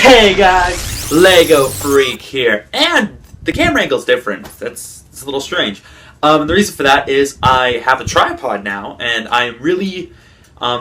Hey guys, Lego Freak here, and the camera angle's different. It's a little strange. The reason for that is I have a tripod now, and I'm really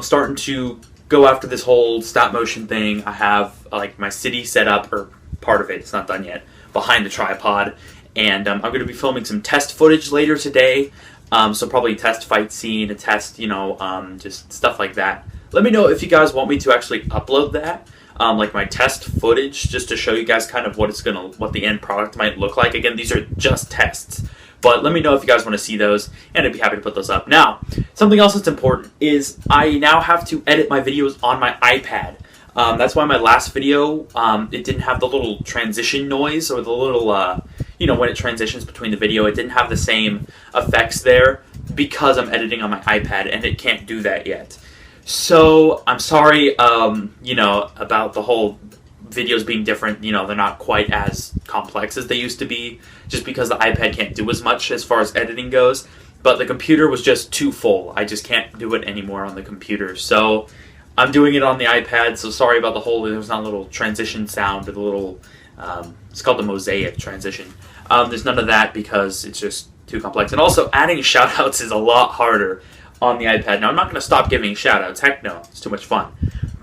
starting to go after this whole stop motion thing. I have like my city set up, or part of it, it's not done yet, behind the tripod, and I'm going to be filming some test footage later today. So probably a test fight scene, a test, just stuff like that. Let me know if you guys want me to actually upload that. Like my test footage, just to show you guys kind of what the end product might look like. Again, these are just tests, but let me know if you guys want to see those, and I'd be happy to put those up. Now, something else that's important is I now have to edit my videos on my iPad. That's why my last video, it didn't have the little transition noise, or the little, when it transitions between the video, it didn't have the same effects there, because I'm editing on my iPad, and it can't do that yet. So, I'm sorry, about the whole videos being different. They're not quite as complex as they used to be, just because the iPad can't do as much as far as editing goes. But the computer was just too full. I just can't do it anymore on the computer. So, I'm doing it on the iPad, so sorry about the whole, there's not a little transition sound, or the little, it's called the mosaic transition. There's none of that because it's just too complex. And also, adding shoutouts is a lot harder on the iPad. Now, I'm not going to stop giving shoutouts. Heck no, it's too much fun.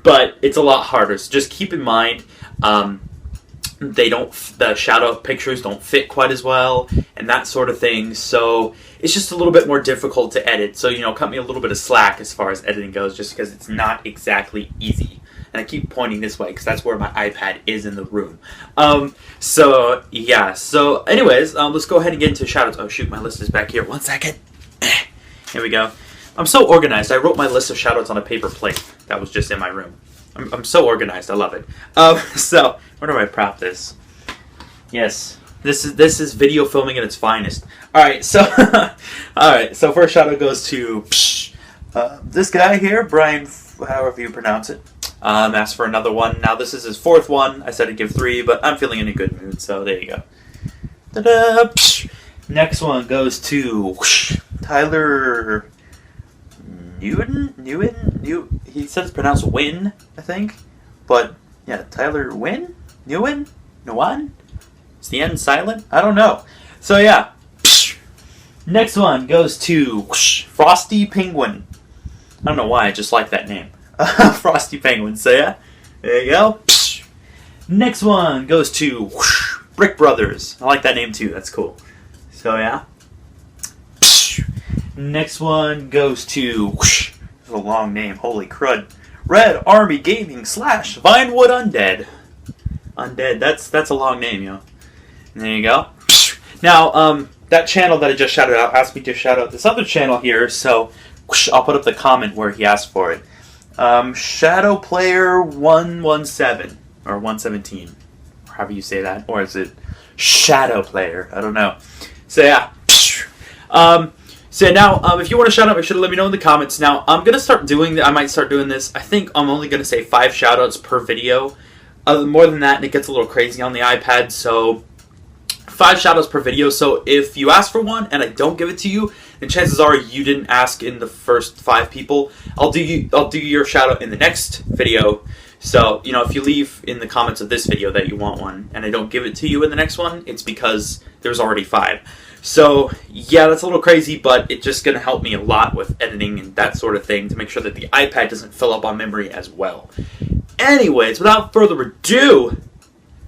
But it's a lot harder. So just keep in mind, the shoutout pictures don't fit quite as well, and that sort of thing. So it's just a little bit more difficult to edit. So, cut me a little bit of slack as far as editing goes, just because it's not exactly easy. And I keep pointing this way because that's where my iPad is in the room. So anyways, let's go ahead and get into shoutouts. Oh shoot, my list is back here. 1 second. Here we go. I'm so organized. I wrote my list of shoutouts on a paper plate that was just in my room. I'm so organized. I love it. So where do I prop this? Yes, this is video filming at its finest. All right, so So first shoutout goes to this guy here, Brian, however you pronounce it. Asked for another one. Now this is his 4th one. I said I'd give 3, but I'm feeling in a good mood, so there you go. Ta-da! Next one goes to Tyler Newton. He says it's pronounced Win, I think. But yeah, Tyler Newan? Is the N silent? I don't know. So yeah. Next one goes to Frosty Penguin. I don't know why, I just like that name. Frosty Penguin. So yeah, there you go. Next one goes to Brick Brothers. I like that name too. That's cool. So yeah. Next one goes to, this is a long name, holy crud, Red Army Gaming / Vinewood Undead. Undead, that's a long name, And there you go. Now, that channel that I just shouted out asked me to shout out this other channel here, so I'll put up the comment where he asked for it. Shadow Player 117, or 117, or however you say that, or is it Shadow Player? I don't know. So yeah. So now, if you want to shout out, make sure to let me know in the comments. Now, I'm going to start doing, I might start doing this. I think I'm only going to say 5 shoutouts per video. More than that, and it gets a little crazy on the iPad, so 5 shoutouts per video. So if you ask for one and I don't give it to you, then chances are you didn't ask in the first 5 people. I'll do your shoutout in the next video. So, if you leave in the comments of this video that you want one, and I don't give it to you in the next one, it's because there's already 5. So, yeah, that's a little crazy, but it's just going to help me a lot with editing and that sort of thing to make sure that the iPad doesn't fill up on memory as well. Anyways, without further ado,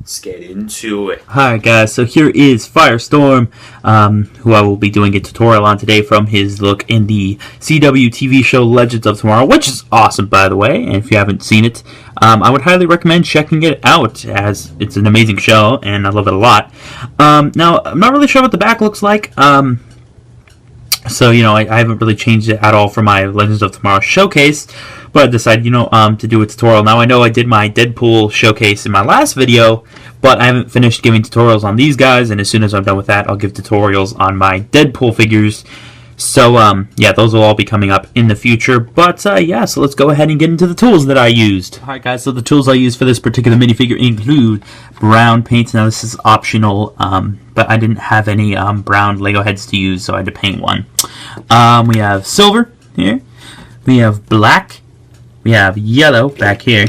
let's get into it. Alright guys, so here is Firestorm, who I will be doing a tutorial on today from his look in the CW TV show Legends of Tomorrow, which is awesome, by the way, and if you haven't seen it, I would highly recommend checking it out, as it's an amazing show, and I love it a lot. Now, I'm not really sure what the back looks like, so, I haven't really changed it at all for my Legends of Tomorrow showcase, but I decided, to do a tutorial. Now, I know I did my Deadpool showcase in my last video, but I haven't finished giving tutorials on these guys, and as soon as I'm done with that, I'll give tutorials on my Deadpool figures. So, yeah, those will all be coming up in the future, but, yeah, so let's go ahead and get into the tools that I used. Alright guys, so the tools I used for this particular minifigure include brown paint. Now, this is optional, but I didn't have any brown Lego heads to use, so I had to paint one. We have silver here, we have black, we have yellow back here,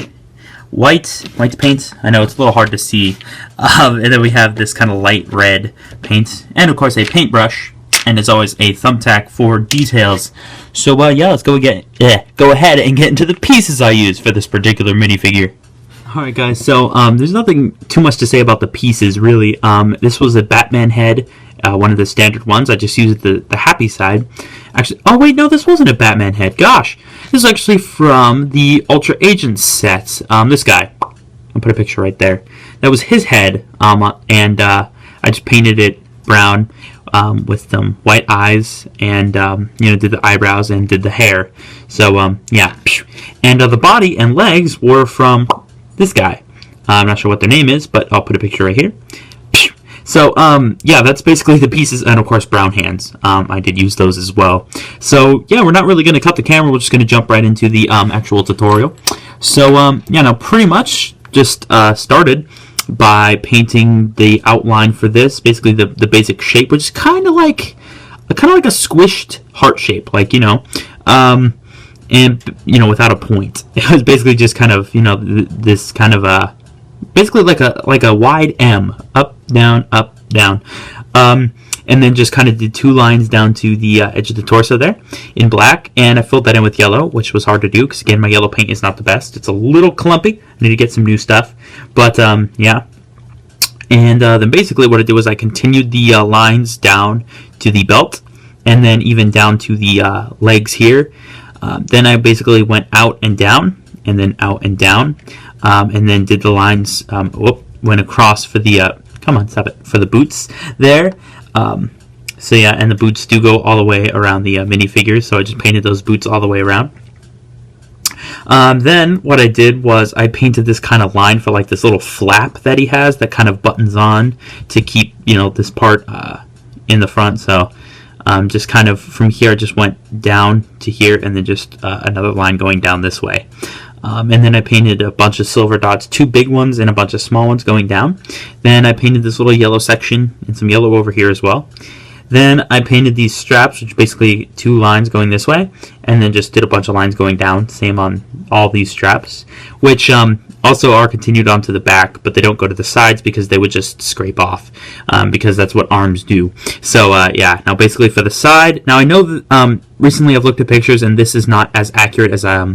white paint. I know it's a little hard to see. And then we have this kind of light red paint, and of course a paintbrush, and as always a thumbtack for details. So yeah, let's go ahead and get into the pieces I use for this particular minifigure. Alright guys, so there's nothing too much to say about the pieces really. This was a Batman head, one of the standard ones. I just used the happy side. Actually, oh wait, no, this wasn't a Batman head. Gosh, this is actually from the Ultra Agents set. This guy, I'll put a picture right there. That was his head, and I just painted it brown with some white eyes, and did the eyebrows and did the hair. So yeah, and the body and legs were from this guy. I'm not sure what their name is, but I'll put a picture right here. So, yeah, that's basically the pieces, and of course brown hands. I did use those as well. So, yeah, we're not really going to cut the camera. We're just going to jump right into the actual tutorial. So, yeah, now pretty much just started by painting the outline for this, basically the basic shape, which is kind of like a squished heart shape, like, and without a point. It was basically just kind of, this kind of basically like a wide M, up down, and then just kind of did 2 lines down to the edge of the torso there in black, and I filled that in with yellow, which was hard to do because again my yellow paint is not the best. It's a little clumpy. I need to get some new stuff, but yeah. And then basically what I did was I continued the lines down to the belt, and then even down to the legs here. Then I basically went out and down, and then out and down, and then did the lines, went across for the, for the boots there. So yeah, and the boots do go all the way around the minifigures, so I just painted those boots all the way around. Then what I did was I painted this kind of line for like this little flap that he has that kind of buttons on to keep, this part in the front. So just kind of from here I just went down to here, and then just another line going down this way. And then I painted a bunch of silver dots, 2 big ones and a bunch of small ones going down. Then I painted this little yellow section and some yellow over here as well. Then I painted these straps, which basically 2 lines going this way, and then just did a bunch of lines going down, same on all these straps, which also are continued onto the back, but they don't go to the sides because they would just scrape off, because that's what arms do. So yeah, now basically for the side, now I know that recently I've looked at pictures and this is not as accurate as I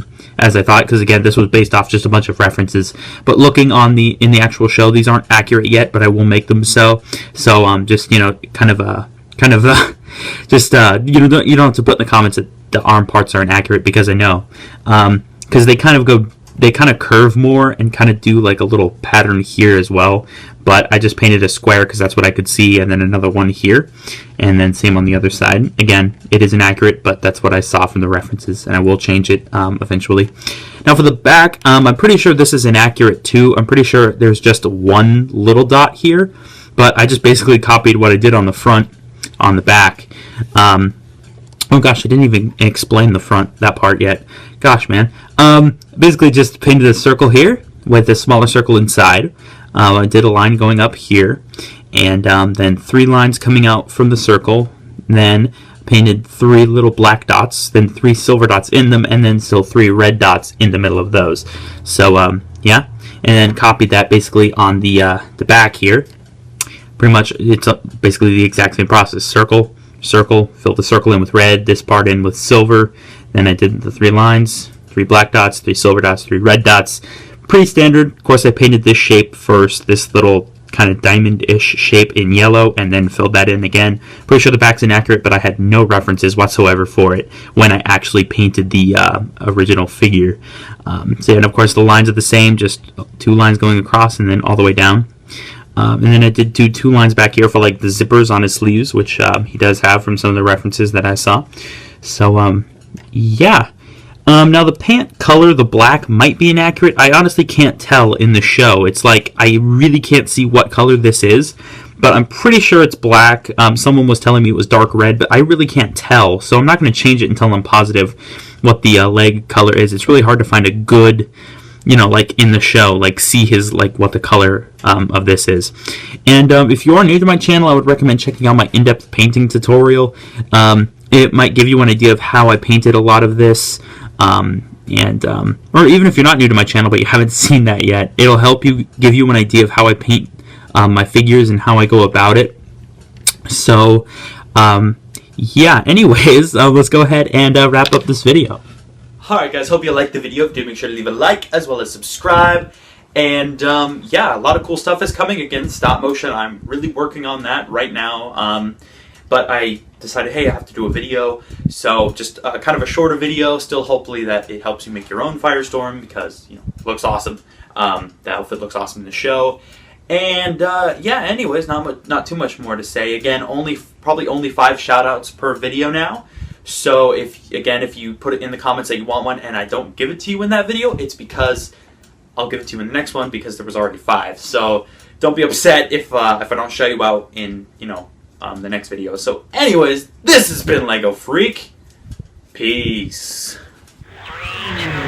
thought, because again this was based off just a bunch of references, but looking on in the actual show, these aren't accurate yet, but I will make them so just just you don't have to put in the comments that the arm parts are inaccurate, because I know because they kind of curve more and kind of do like a little pattern here as well, but I just painted a square because that's what I could see, and then another one here, and then same on the other side. Again, it is inaccurate, but that's what I saw from the references, and I will change it eventually. Now for the back, I'm pretty sure this is inaccurate too. I'm pretty sure there's just 1 little dot here, but I just basically copied what I did on the front on the back. Oh gosh, I didn't even explain the front, that part yet. Gosh, man. Basically just painted a circle here with a smaller circle inside. I did a line going up here, and then 3 lines coming out from the circle. Then painted 3 little black dots, then 3 silver dots in them, and then still 3 red dots in the middle of those. So yeah, and then copied that basically on the back here. Pretty much, it's basically the exact same process. Circle, fill the circle in with red, this part in with silver. Then I did the 3 lines, 3 black dots, 3 silver dots, 3 red dots. Pretty standard. Of course, I painted this shape first, this little kind of diamond-ish shape in yellow, and then filled that in again. Pretty sure the back's inaccurate, but I had no references whatsoever for it when I actually painted the original figure. So, and of course, the lines are the same, just 2 lines going across and then all the way down. And then I did do 2 lines back here for like the zippers on his sleeves, which he does have from some of the references that I saw. So, yeah. Now the pant color, the black, might be inaccurate. I honestly can't tell in the show. It's like I really can't see what color this is, but I'm pretty sure it's black. Someone was telling me it was dark red, but I really can't tell, so I'm not going to change it until I'm positive what the leg color is. It's really hard to find a good, like in the show, like see his, like what the color of this is. And if you are new to my channel, I would recommend checking out my in-depth painting tutorial. It might give you an idea of how I painted a lot of this. And or even if you're not new to my channel but you haven't seen that yet, it'll help you, give you an idea of how I paint my figures and how I go about it. So yeah, anyways, let's go ahead and wrap up this video. Alright guys, hope you liked the video. Do make sure to leave a like as well as subscribe. And yeah, a lot of cool stuff is coming. Again, stop motion, I'm really working on that right now. But I decided, hey, I have to do a video. So just kind of a shorter video, still hopefully that it helps you make your own Firestorm because, you know, it looks awesome. The outfit looks awesome in the show. And yeah, anyways, not too much more to say. Again, probably only 5 shout-outs per video now. So if you put it in the comments that you want one and I don't give it to you in that video, it's because I'll give it to you in the next one because there was already 5. So don't be upset if I don't show you out in, you know, the next video. So anyways, this has been Lego Freak. Peace. 3, 2,